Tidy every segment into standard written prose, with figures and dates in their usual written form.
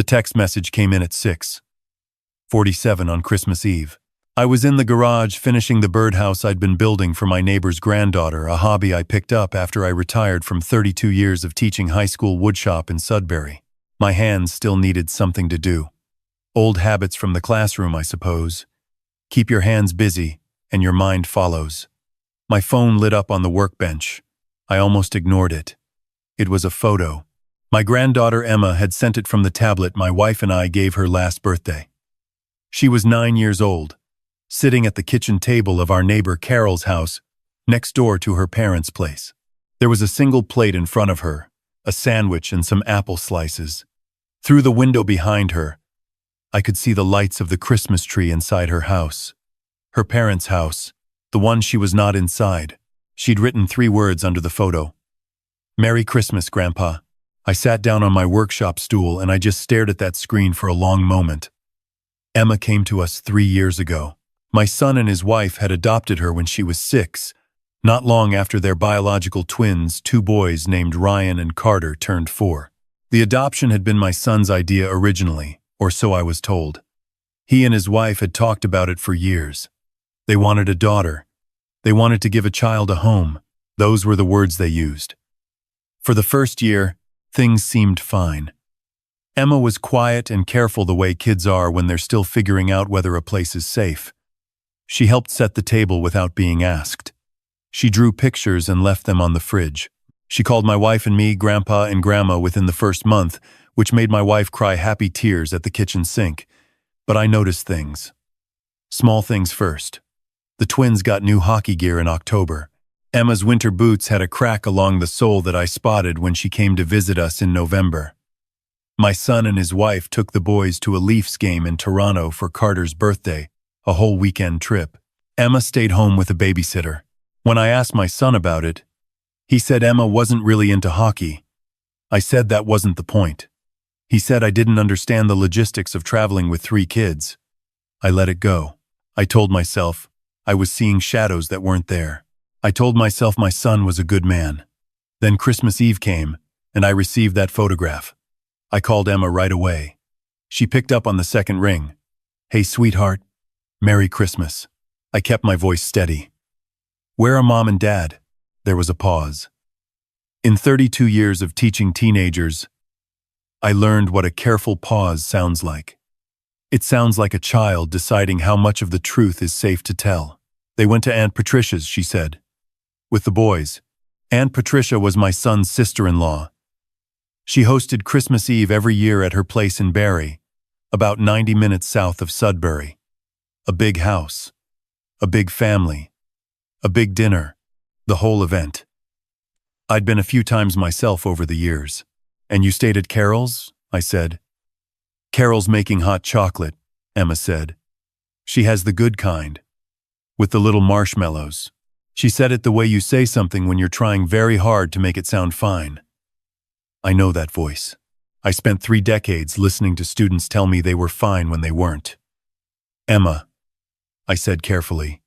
The text message came in at 6:47 on Christmas Eve. I was in the garage finishing the birdhouse I'd been building for my neighbor's granddaughter, a hobby I picked up after I retired from 32 years of teaching high school woodshop in Sudbury. My hands still needed something to do. Old habits from the classroom, I suppose. Keep your hands busy, and your mind follows. My phone lit up on the workbench. I almost ignored it. It was a photo. My granddaughter Emma had sent it from the tablet my wife and I gave her last birthday. She was 9 years old, sitting at the kitchen table of our neighbor Carol's house, next door to her parents' place. There was a single plate in front of her, a sandwich and some apple slices. Through the window behind her, I could see the lights of the Christmas tree inside her house. Her parents' house, the one she was not inside. She'd written 3 words under the photo. "Merry Christmas, Grandpa." I sat down on my workshop stool and I just stared at that screen for a long moment. Emma came to us 3 years ago. My son and his wife had adopted her when she was 6, not long after their biological twins, 2 boys named Ryan and Carter, turned 4. The adoption had been my son's idea originally, or so I was told. He and his wife had talked about it for years. They wanted a daughter. They wanted to give a child a home. Those were the words they used. For the first year, things seemed fine. Emma was quiet and careful the way kids are when they're still figuring out whether a place is safe. She helped set the table without being asked. She drew pictures and left them on the fridge. She called my wife and me Grandpa and Grandma within the first month, which made my wife cry happy tears at the kitchen sink. But I noticed things. Small things first. The twins got new hockey gear in October. Emma's winter boots had a crack along the sole that I spotted when she came to visit us in November. My son and his wife took the boys to a Leafs game in Toronto for Carter's birthday, a whole weekend trip. Emma stayed home with a babysitter. When I asked my son about it, he said Emma wasn't really into hockey. I said that wasn't the point. He said I didn't understand the logistics of traveling with 3 kids. I let it go. I told myself I was seeing shadows that weren't there. I told myself my son was a good man. Then Christmas Eve came, and I received that photograph. I called Emma right away. She picked up on the second ring. "Hey, sweetheart. Merry Christmas." I kept my voice steady. "Where are Mom and Dad?" There was a pause. In 32 years of teaching teenagers, I learned what a careful pause sounds like. It sounds like a child deciding how much of the truth is safe to tell. "They went to Aunt Patricia's," she said. "With the boys." Aunt Patricia was my son's sister-in-law. She hosted Christmas Eve every year at her place in Barrie, about 90 minutes south of Sudbury. A big house, a big family, a big dinner, the whole event. I'd been a few times myself over the years. "And you stayed at Carol's?" I said. "Carol's making hot chocolate," Emma said. "She has the good kind, with the little marshmallows. She said it the way you say something when you're trying very hard to make it sound fine." I know that voice. I spent 3 decades listening to students tell me they were fine when they weren't. "Emma," I said carefully,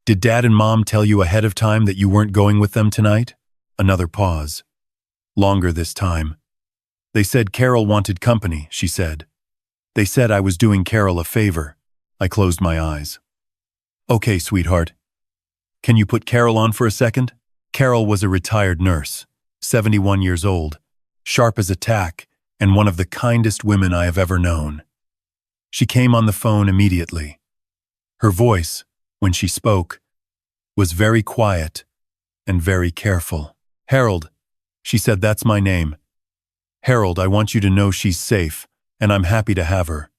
"did Dad and Mom tell you ahead of time that you weren't going with them tonight?" Another pause. Longer this time. "They said Carol wanted company," she said. "They said I was doing Carol a favor." I closed my eyes. "Okay, sweetheart. Can you put Carol on for a second?" Carol was a retired nurse, 71 years old, sharp as a tack, and one of the kindest women I have ever known. She came on the phone immediately. Her voice, when she spoke, was very quiet and very careful. "Harold," she said, "that's my name. Harold, I want you to know she's safe, and I'm happy to have her.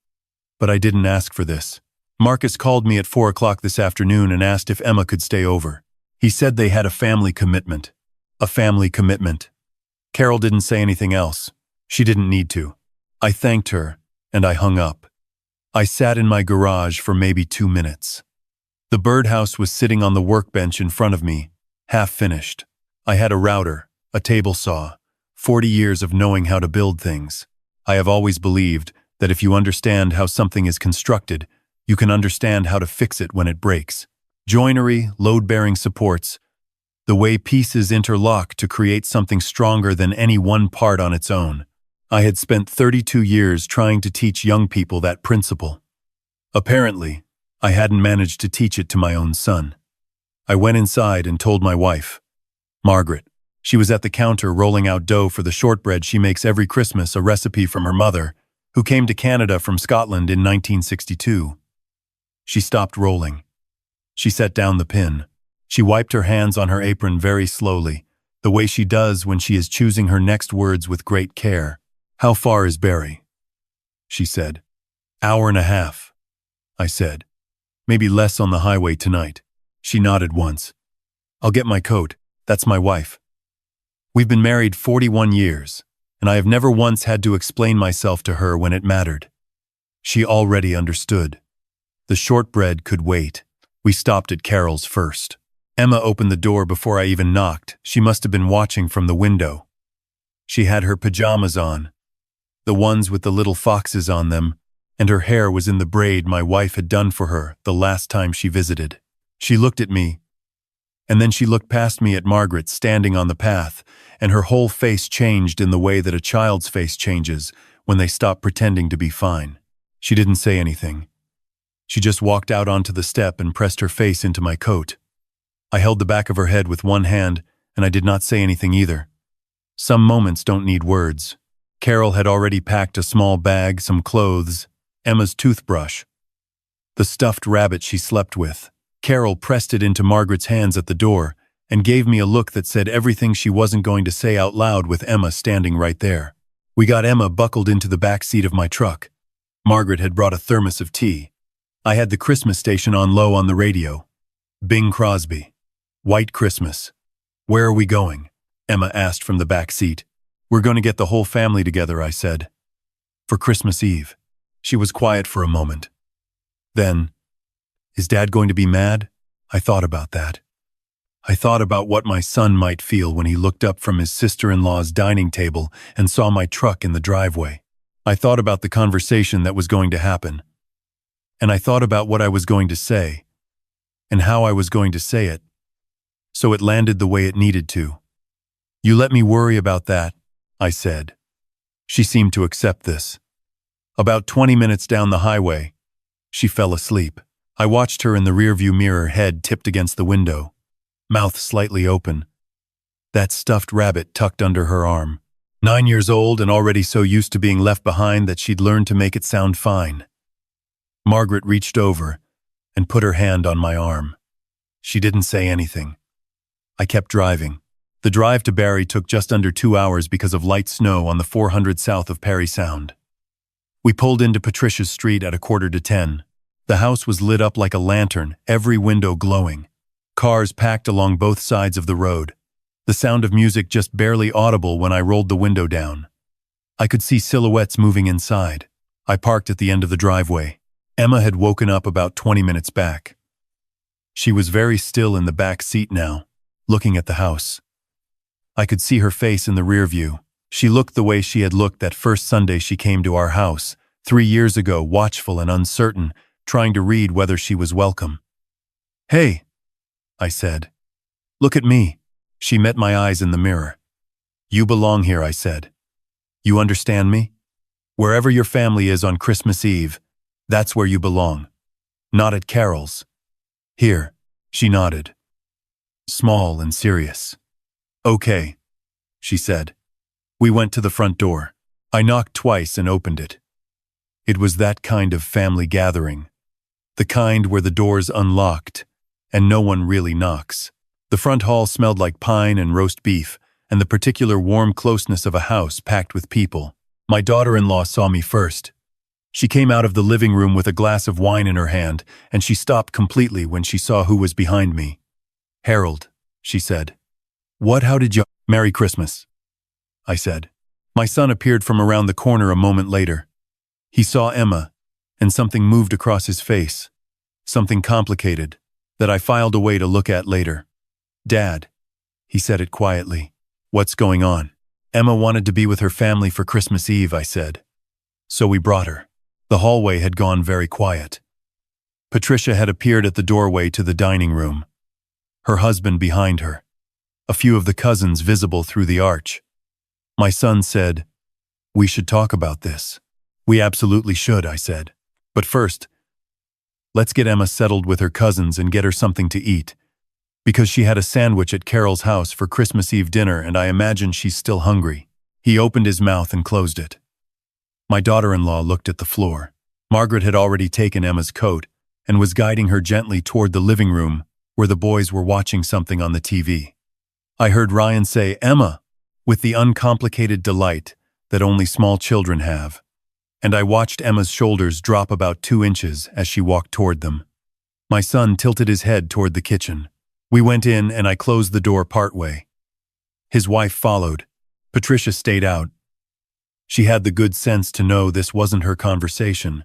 But I didn't ask for this. Marcus called me at 4 o'clock this afternoon and asked if Emma could stay over. He said they had a family commitment. A family commitment." Carol didn't say anything else. She didn't need to. I thanked her, and I hung up. I sat in my garage for maybe 2 minutes. The birdhouse was sitting on the workbench in front of me, half finished. I had a router, a table saw, 40 years of knowing how to build things. I have always believed that if you understand how something is constructed, you can understand how to fix it when it breaks. Joinery, load-bearing supports, the way pieces interlock to create something stronger than any one part on its own. I had spent 32 years trying to teach young people that principle. Apparently, I hadn't managed to teach it to my own son. I went inside and told my wife, Margaret. She was at the counter rolling out dough for the shortbread she makes every Christmas, a recipe from her mother, who came to Canada from Scotland in 1962. She stopped rolling. She set down the pin. She wiped her hands on her apron very slowly, the way she does when she is choosing her next words with great care. How far is Barrie? She said. Hour and a half. I said. Maybe less on the highway tonight. She nodded once. I'll get my coat. That's my wife. We've been married 41 years, and I have never once had to explain myself to her when it mattered. She already understood. The shortbread could wait. We stopped at Carol's first. Emma opened the door before I even knocked. She must have been watching from the window. She had her pajamas on, the ones with the little foxes on them, and her hair was in the braid my wife had done for her the last time she visited. She looked at me, and then she looked past me at Margaret standing on the path, and her whole face changed in the way that a child's face changes when they stop pretending to be fine. She didn't say anything. She just walked out onto the step and pressed her face into my coat. I held the back of her head with one hand, and I did not say anything either. Some moments don't need words. Carol had already packed a small bag, some clothes, Emma's toothbrush, the stuffed rabbit she slept with. Carol pressed it into Margaret's hands at the door and gave me a look that said everything she wasn't going to say out loud with Emma standing right there. We got Emma buckled into the back seat of my truck. Margaret had brought a thermos of tea. I had the Christmas station on low on the radio. Bing Crosby. White Christmas. Where are we going? Emma asked from the back seat. We're going to get the whole family together, I said. For Christmas Eve. She was quiet for a moment. Then, is Dad going to be mad? I thought about that. I thought about what my son might feel when he looked up from his sister-in-law's dining table and saw my truck in the driveway. I thought about the conversation that was going to happen. And I thought about what I was going to say, and how I was going to say it. So it landed the way it needed to. You let me worry about that, I said. She seemed to accept this. About 20 minutes down the highway, she fell asleep. I watched her in the rearview mirror, head tipped against the window, mouth slightly open, that stuffed rabbit tucked under her arm. 9 years old and already so used to being left behind that she'd learned to make it sound fine. Margaret reached over and put her hand on my arm. She didn't say anything. I kept driving. The drive to Barrie took just under 2 hours because of light snow on the 400 south of Parry Sound. We pulled into Patricia's Street at 9:45. The house was lit up like a lantern, every window glowing. Cars packed along both sides of the road. The sound of music just barely audible when I rolled the window down. I could see silhouettes moving inside. I parked at the end of the driveway. Emma had woken up about 20 minutes back. She was very still in the back seat now, looking at the house. I could see her face in the rear view. She looked the way she had looked that first Sunday she came to our house, 3 years ago, watchful and uncertain, trying to read whether she was welcome. Hey, I said. Look at me. She met my eyes in the mirror. You belong here, I said. You understand me? Wherever your family is on Christmas Eve, that's where you belong. Not at Carol's. Here, she nodded. Small and serious. Okay, she said. We went to the front door. I knocked twice and opened it. It was that kind of family gathering. The kind where the door's unlocked and no one really knocks. The front hall smelled like pine and roast beef and the particular warm closeness of a house packed with people. My daughter-in-law saw me first. She came out of the living room with a glass of wine in her hand, and she stopped completely when she saw who was behind me. Harold, she said. What, how did you— Merry Christmas, I said. My son appeared from around the corner a moment later. He saw Emma, and something moved across his face. Something complicated, that I filed away to look at later. Dad, he said it quietly. What's going on? Emma wanted to be with her family for Christmas Eve, I said. So we brought her. The hallway had gone very quiet. Patricia had appeared at the doorway to the dining room, her husband behind her, a few of the cousins visible through the arch. My son said, We should talk about this. We absolutely should, I said. But first, let's get Emma settled with her cousins and get her something to eat. Because she had a sandwich at Carol's house for Christmas Eve dinner and I imagine she's still hungry. He opened his mouth and closed it. My daughter-in-law looked at the floor. Margaret had already taken Emma's coat and was guiding her gently toward the living room where the boys were watching something on the TV. I heard Ryan say, "Emma," with the uncomplicated delight that only small children have, and I watched Emma's shoulders drop about 2 inches as she walked toward them. My son tilted his head toward the kitchen. We went in and I closed the door partway. His wife followed. Patricia stayed out. She had the good sense to know this wasn't her conversation.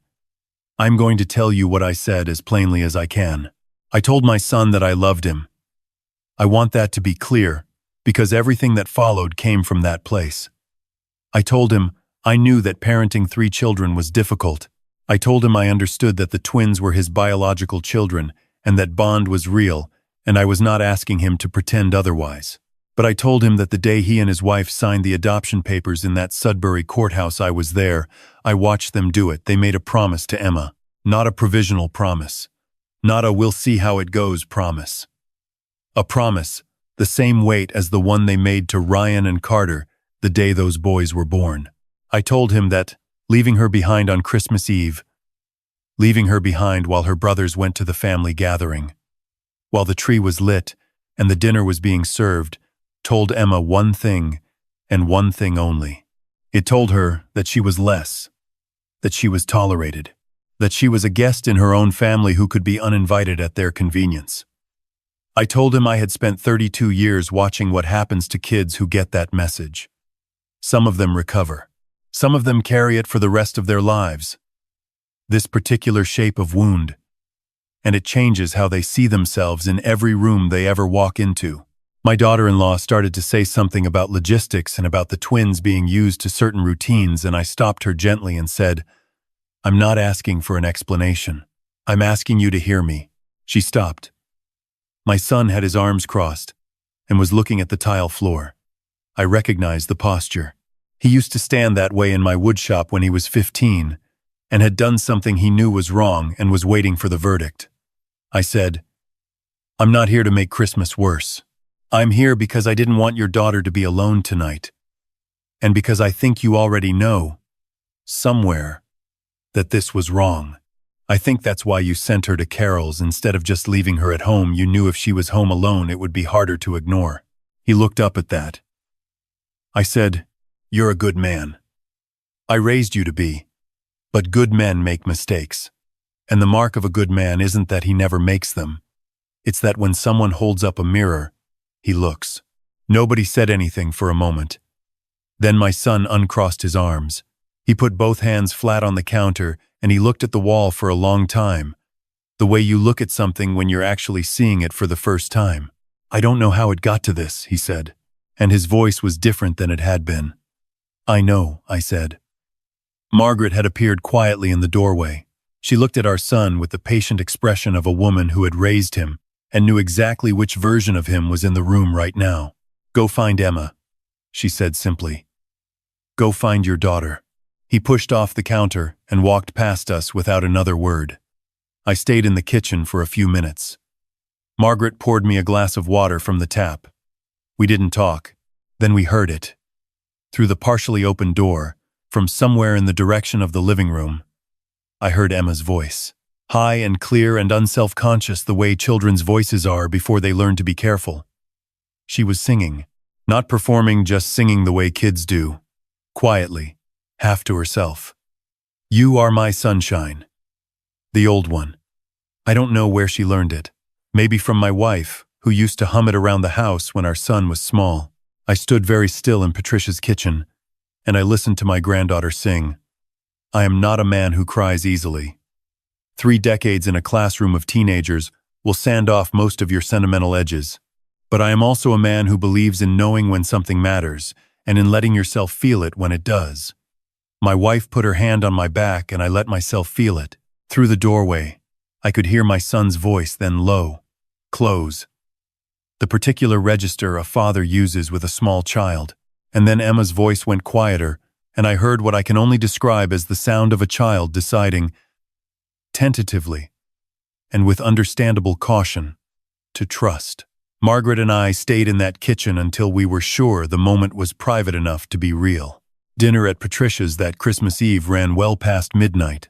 I'm going to tell you what I said as plainly as I can. I told my son that I loved him. I want that to be clear, because everything that followed came from that place. I told him I knew that parenting 3 children was difficult. I told him I understood that the twins were his biological children and that bond was real, and I was not asking him to pretend otherwise. But I told him that the day he and his wife signed the adoption papers in that Sudbury courthouse, I was there. I watched them do it. They made a promise to Emma, not a provisional promise, not a "we'll see how it goes" promise. A promise, the same weight as the one they made to Ryan and Carter the day those boys were born. I told him that, leaving her behind on Christmas Eve, leaving her behind while her brothers went to the family gathering, while the tree was lit and the dinner was being served, told Emma one thing and one thing only. It told her that she was less, that she was tolerated, that she was a guest in her own family who could be uninvited at their convenience. I told him I had spent 32 years watching what happens to kids who get that message. Some of them recover. Some of them carry it for the rest of their lives. This particular shape of wound. And it changes how they see themselves in every room they ever walk into. My daughter-in-law started to say something about logistics and about the twins being used to certain routines, and I stopped her gently and said, "I'm not asking for an explanation. I'm asking you to hear me." She stopped. My son had his arms crossed and was looking at the tile floor. I recognized the posture. He used to stand that way in my woodshop when he was 15 and had done something he knew was wrong and was waiting for the verdict. I said, "I'm not here to make Christmas worse. I'm here because I didn't want your daughter to be alone tonight, and because I think you already know, somewhere, that this was wrong. I think that's why you sent her to Carol's instead of just leaving her at home. You knew if she was home alone it would be harder to ignore." He looked up at that. I said, "You're a good man. I raised you to be. But good men make mistakes. And the mark of a good man isn't that he never makes them. It's that when someone holds up a mirror, he looks." Nobody said anything for a moment. Then my son uncrossed his arms. He put both hands flat on the counter and he looked at the wall for a long time, the way you look at something when you're actually seeing it for the first time. "I don't know how it got to this," he said, and his voice was different than it had been. "I know," I said. Margaret had appeared quietly in the doorway. She looked at our son with the patient expression of a woman who had raised him and knew exactly which version of him was in the room right now. "Go find Emma," she said simply. "Go find your daughter." He pushed off the counter and walked past us without another word. I stayed in the kitchen for a few minutes. Margaret poured me a glass of water from the tap. We didn't talk. Then we heard it. Through the partially open door, from somewhere in the direction of the living room, I heard Emma's voice. High and clear and unself-conscious the way children's voices are before they learn to be careful. She was singing, not performing, just singing the way kids do. Quietly, half to herself. "You are my sunshine." The old one. I don't know where she learned it. Maybe from my wife, who used to hum it around the house when our son was small. I stood very still in Patricia's kitchen, and I listened to my granddaughter sing. I am not a man who cries easily. 3 decades in a classroom of teenagers will sand off most of your sentimental edges. But I am also a man who believes in knowing when something matters, and in letting yourself feel it when it does. My wife put her hand on my back and I let myself feel it. Through the doorway, I could hear my son's voice, then low, "Close." The particular register a father uses with a small child. And then Emma's voice went quieter, and I heard what I can only describe as the sound of a child deciding, tentatively, and with understandable caution, to trust. Margaret and I stayed in that kitchen until we were sure the moment was private enough to be real. Dinner at Patricia's that Christmas Eve ran well past midnight.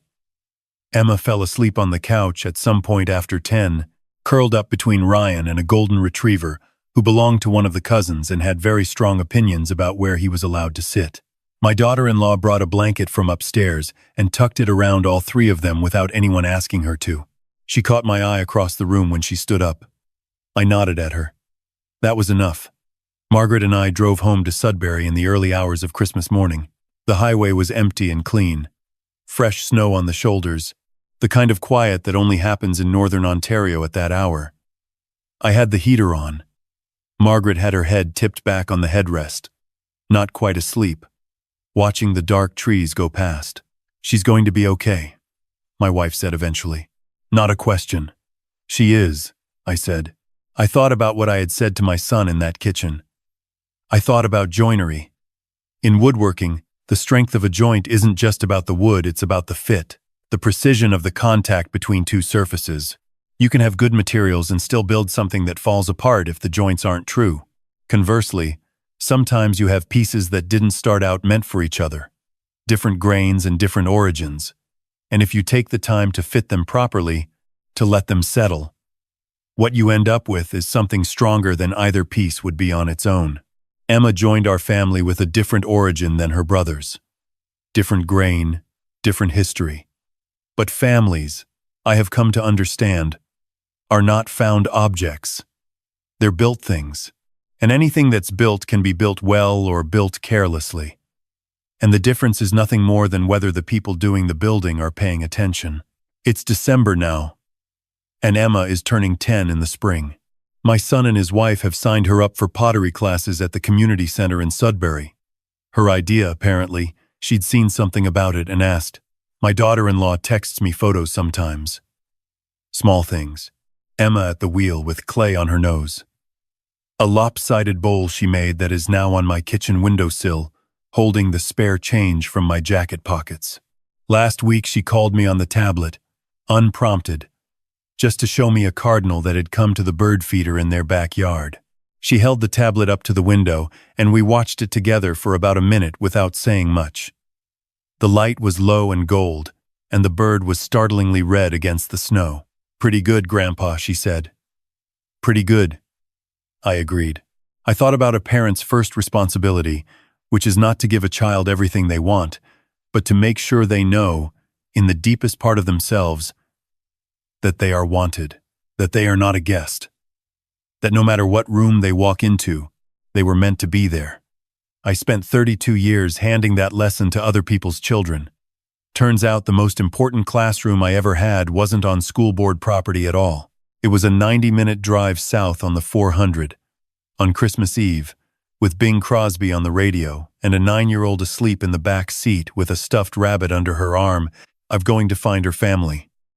Emma fell asleep on the couch at some point after 10, curled up between Ryan and a golden retriever who belonged to one of the cousins and had very strong opinions about where he was allowed to sit. My daughter-in-law brought a blanket from upstairs and tucked it around all three of them without anyone asking her to. She caught my eye across the room when she stood up. I nodded at her. That was enough. Margaret and I drove home to Sudbury in the early hours of Christmas morning. The highway was empty and clean. Fresh snow on the shoulders, the kind of quiet that only happens in northern Ontario at that hour. I had the heater on. Margaret had her head tipped back on the headrest, not quite asleep, watching the dark trees go past. "She's going to be okay," my wife said eventually. "Not a question." "She is," I said. I thought about what I had said to my son in that kitchen. I thought about joinery. In woodworking, the strength of a joint isn't just about the wood, it's about the fit, the precision of the contact between two surfaces. You can have good materials and still build something that falls apart if the joints aren't true. Conversely, sometimes you have pieces that didn't start out meant for each other, different grains and different origins, and if you take the time to fit them properly, to let them settle, what you end up with is something stronger than either piece would be on its own. Emma joined our family with a different origin than her brothers. Different grain, different history. But families, I have come to understand, are not found objects. They're built things. And anything that's built can be built well or built carelessly. And the difference is nothing more than whether the people doing the building are paying attention. It's December now, and Emma is turning 10 in the spring. My son and his wife have signed her up for pottery classes at the community center in Sudbury. Her idea, apparently. She'd seen something about it and asked. My daughter-in-law texts me photos sometimes. Small things. Emma at the wheel with clay on her nose. A lopsided bowl she made that is now on my kitchen windowsill, holding the spare change from my jacket pockets. Last week she called me on the tablet, unprompted, just to show me a cardinal that had come to the bird feeder in their backyard. She held the tablet up to the window, and we watched it together for about a minute without saying much. The light was low and gold, and the bird was startlingly red against the snow. "Pretty good, Grandpa," she said. "Pretty good," I agreed. I thought about a parent's first responsibility, which is not to give a child everything they want, but to make sure they know, in the deepest part of themselves, that they are wanted, that they are not a guest, that no matter what room they walk into, they were meant to be there. I spent 32 years handing that lesson to other people's children. Turns out the most important classroom I ever had wasn't on school board property at all. It was a 90-minute drive south on the 400, on Christmas Eve, with Bing Crosby on the radio and a 9-year-old asleep in the back seat with a stuffed rabbit under her arm, of going to find her family.